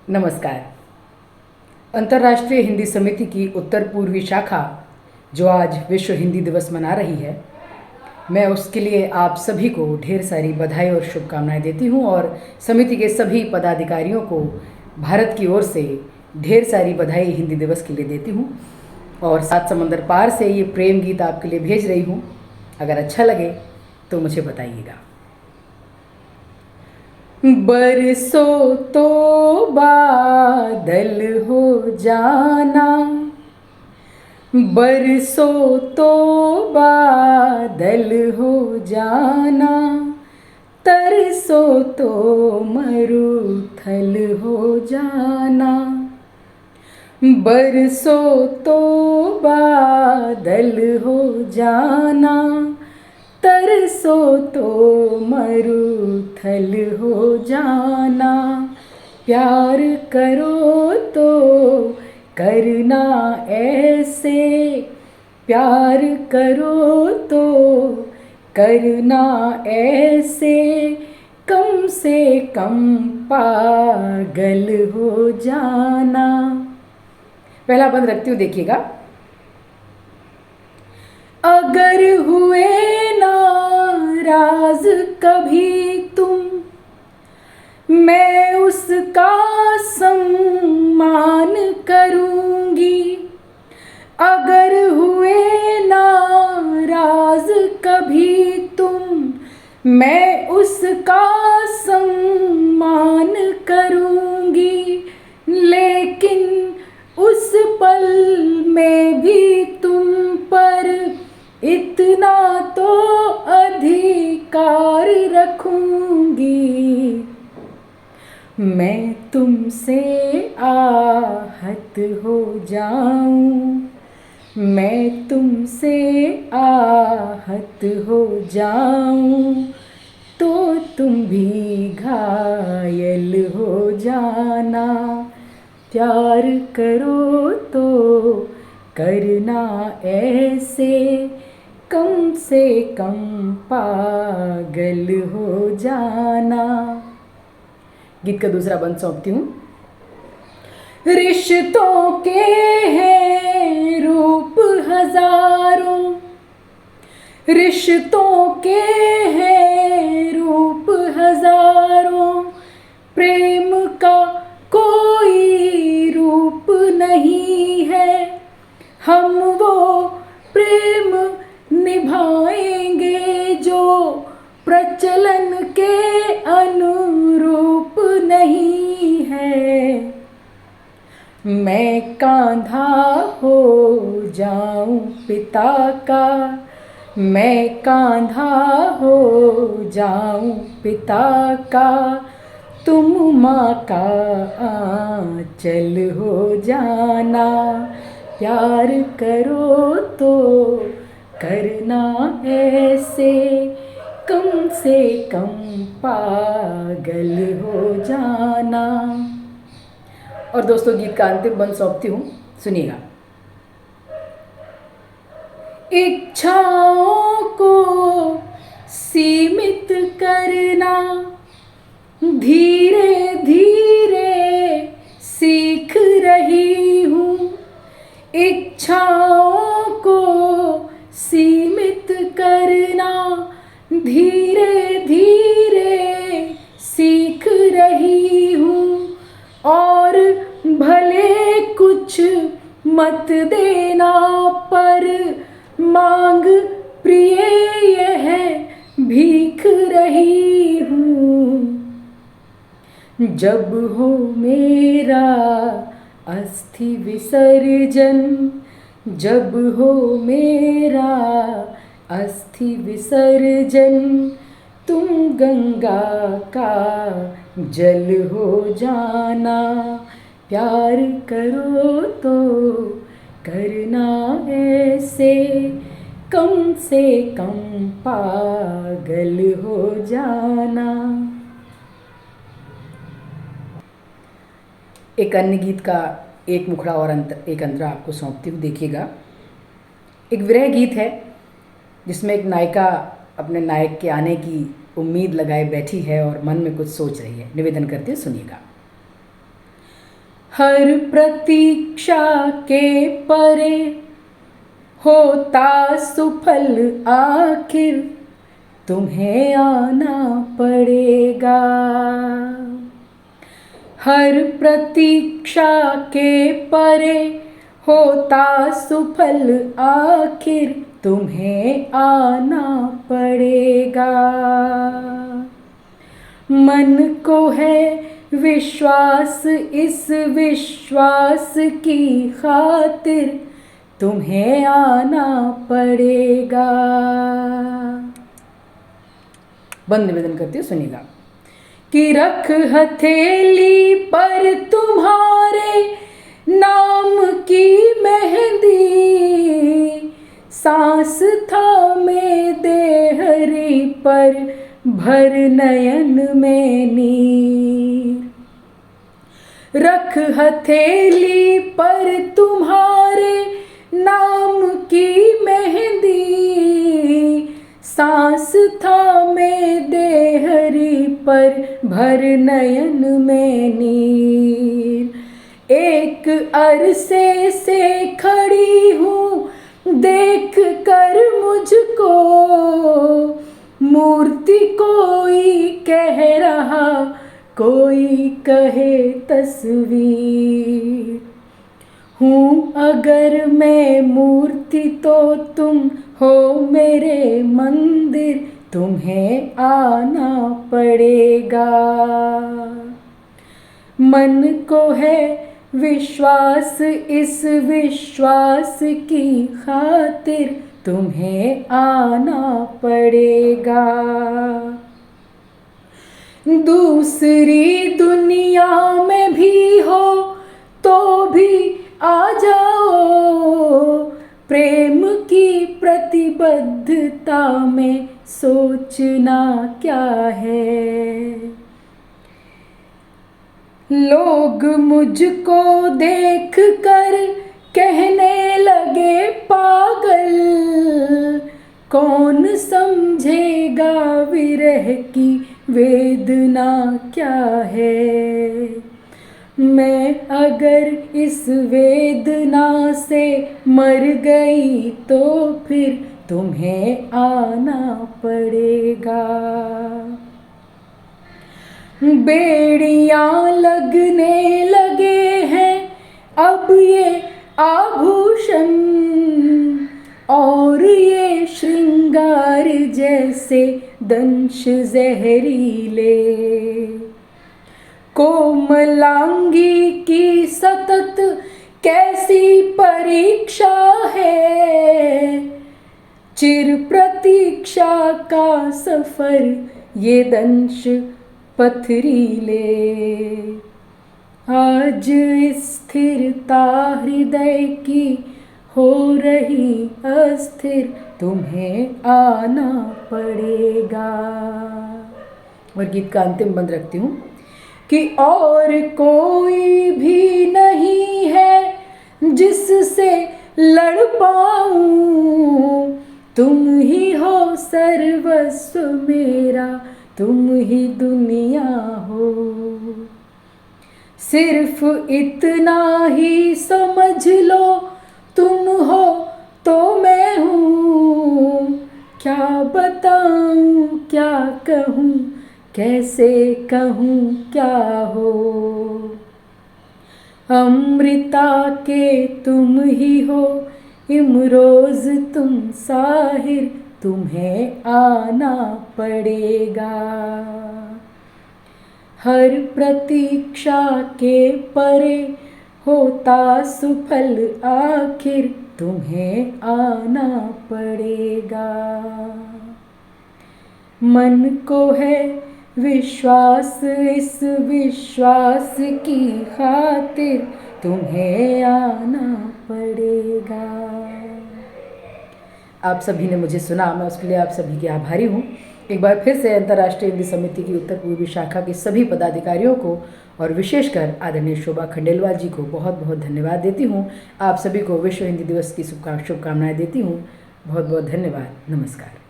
नमस्कार। अंतर्राष्ट्रीय हिंदी समिति की उत्तर पूर्वी शाखा जो आज विश्व हिंदी दिवस मना रही है, मैं उसके लिए आप सभी को ढेर सारी बधाई और शुभकामनाएं देती हूं और समिति के सभी पदाधिकारियों को भारत की ओर से ढेर सारी बधाई हिंदी दिवस के लिए देती हूं और सात समंदर पार से ये प्रेम गीत आपके लिए भेज रही हूं। अगर अच्छा लगे तो मुझे बताइएगा। बरसों तो बादल हो जाना, बरसों तो बादल हो जाना, तरसो तो मरुथल हो जाना। बरसों तो बादल हो जाना, तरसो तो मरुथल हो जाना। प्यार करो तो करना ऐसे, प्यार करो तो करना ऐसे, कम से कम पागल हो जाना। पहला बंद रखती हूँ, देखिएगा। अगर हुए नाराज कभी तुम, मैं उसका सम्मान करूंगी। अगर हुए नाराज कभी तुम, मैं उसका सम्मान करूंगी। लेकिन उस पल में भी तुम पर इतना तो अधिकार रखूंगी, मैं तुमसे आहत हो जाऊं, मैं तुमसे आहत हो जाऊं, तो तुम भी घायल हो जाना। प्यार करो तो करना ऐसे, कम से कम पागल हो जाना। गीत का दूसरा बंद सौंपती हूँ। रिश्तों के हैं रूप हजारों, रिश्तों के हैं रूप हजारों, प्रेम का कोई रूप नहीं है। हम वो प्रेम निभाएंगे जो प्रचलन के अनुरूप नहीं है। मैं कांधा हो जाऊं पिता का, मैं कांधा हो जाऊं पिता का, तुम माँ का आंचल हो जाना। प्यार करो तो करना ऐसे, कम से कम पागल हो जाना। और दोस्तों, गीत का अंतिम बंद सौंपती हूँ, सुनिएगा। इच्छाओं को सीमित करना धीरे धीरे सीख रही हूँ। इच्छाओं को सीमित करना धीरे धीरे सीख रही हूँ। और भले कुछ मत देना, पर मांग प्रिय यह भीख रही हूँ। जब हो मेरा अस्थि विसर्जन, जब हो मेरा अस्थि विसर्जन, तुम गंगा का जल हो जाना। प्यार करो तो करना ऐसे, कम से कम पागल हो जाना। एक अन्य गीत का एक मुखड़ा और एक अंतरा आपको सौंपती हूँ, देखिएगा। एक विरह गीत है जिसमें एक नायिका अपने नायक के आने की उम्मीद लगाए बैठी है और मन में कुछ सोच रही है। निवेदन करते हुए सुनिएगा। हर प्रतीक्षा के परे होता सुफल आखिर तुम्हें आना पड़ेगा। हर प्रतीक्षा के परे होता सुफल आखिर तुम्हें आना पड़ेगा। मन को है विश्वास, इस विश्वास की खातिर तुम्हें आना पड़ेगा। बंद निवेदन करती हूँ, सुनिएगा। कि रख हथेली पर तुम्हारे नाम की मेहंदी, सांस थामे देहरी पर भर नयन में नीर। रख हथेली पर तुम्हारे नाम की मेहंदी, सांस थामे देहरी पर भर नयन में नीर। एक अरसे से खड़ी हूँ देख कर मुझको, मूर्ति कोई कह रहा कोई कहे तस्वीर। हूँ अगर मैं मूर्ति तो तुम हो मेरे मंदिर, तुम्हें आना पड़ेगा। मन को है विश्वास, इस विश्वास की खातिर तुम्हें आना पड़ेगा। दूसरी दुनिया में भी हो तो भी आ जाओ, प्रेम की प्रतिबद्धता में सोचना क्या है। लोग मुझको देख कर कहने लगे पागल, कौन समझेगा विरह की वेदना क्या है। मैं अगर इस वेदना से मर गई तो फिर तुम्हें आना पड़ेगा। बेड़ियां लगने लगे हैं अब ये आभूषण, और ये श्रृंगार जैसे दंश जहरीले। कोमलांगी की सतत कैसी परीक्षा है, चिर प्रतीक्षा का सफर ये दंश पथरीले। आज स्थिरता हृदय की हो रही अस्थिर, तुम्हें आना पड़ेगा। और गीत का अंतिम बंद रखती हूँ कि और कोई भी नहीं है जिससे लड़ पाऊँ, तुम ही हो सर्वस्व मेरा, तुम ही दुनिया हो। सिर्फ इतना ही समझ लो तुम हो तो मैं हूँ, क्या बताऊँ क्या कहूँ कैसे कहूँ क्या हो। अमृता के तुम ही हो इमरोज तुम साहिर, तुम्हें आना पड़ेगा। हर प्रतीक्षा के परे होता सुफल आखिर, तुम्हें आना पड़ेगा। मन को है विश्वास, इस विश्वास की खातिर तुम्हें आना पड़ेगा। आप सभी ने मुझे सुना, मैं उसके लिए आप सभी की आभारी हूँ। एक बार फिर से अंतर्राष्ट्रीय हिंदी समिति की उत्तर पूर्वी शाखा के सभी पदाधिकारियों को और विशेषकर आदरणीय शोभा खंडेलवाल जी को बहुत बहुत धन्यवाद देती हूँ। आप सभी को विश्व हिंदी दिवस की शुभकामनाएं देती हूँ। बहुत बहुत धन्यवाद। नमस्कार।